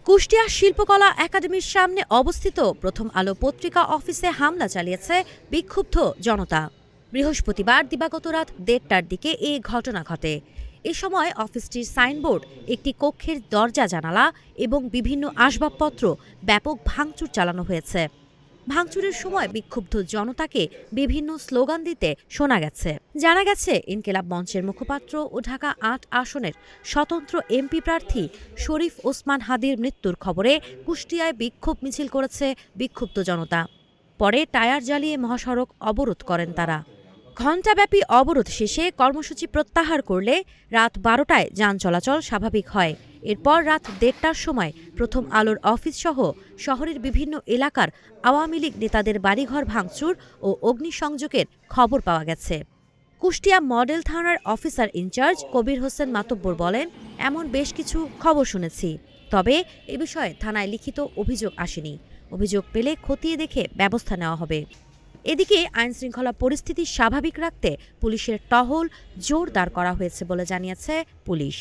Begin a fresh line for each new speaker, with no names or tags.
কুষ্টিয়া শিল্পকলা একাডেমির সামনে অবস্থিত প্রথম আলো পত্রিকা অফিসে হামলা চালিয়েছে বিক্ষুব্ধ জনতা। বৃহস্পতিবার দিবাগত রাত ১:৩০টার দিকে এই ঘটনা ঘটে। এ সময় অফিসটির সাইনবোর্ড, একটি কক্ষের দরজা জানালা এবং বিভিন্ন আসবাবপত্র ব্যাপক ভাঙচুর চালানো হয়েছে। ভাঙচুরের সময় বিক্ষুব্ধ জনতাকে বিভিন্ন স্লোগান দিতে শোনা গেছে। জানা গেছে, ইনকিলাব মঞ্চের মুখপাত্র ও ঢাকা ৮ আসনের স্বতন্ত্র এমপি প্রার্থী শরীফ ওসমান হাদির মৃত্যুর খবরে কুষ্টিয়ায় বিক্ষোভ মিছিল করেছে বিক্ষুব্ধ জনতা। পরে টায়ার জ্বালিয়ে মহাসড়ক অবরোধ করেন তারা। ঘণ্টাব্যাপী অবরোধ শেষে কর্মসূচি প্রত্যাহার করলে রাত ১২টায় যান চলাচল স্বাভাবিক হয়। এরপর রাত ১:৩০টার সময় প্রথম আলোর অফিসসহ শহরের বিভিন্ন এলাকার আওয়ামী লীগ নেতাদের বাড়িঘর ভাঙচুর ও অগ্নিসংযোগের খবর পাওয়া গেছে। কুষ্টিয়া মডেল থানার অফিসার ইনচার্জ কবির হোসেন মাতব্বর বলেন, এমন বেশ কিছু খবর শুনেছি, তবে এ বিষয়ে থানায় লিখিত অভিযোগ আসেনি। অভিযোগ পেলে খতিয়ে দেখে ব্যবস্থা নেওয়া হবে। এদিকে আইনশৃঙ্খলা পরিস্থিতি স্বাভাবিক রাখতে পুলিশের টহল জোরদার করা হয়েছে বলে জানিয়েছে পুলিশ।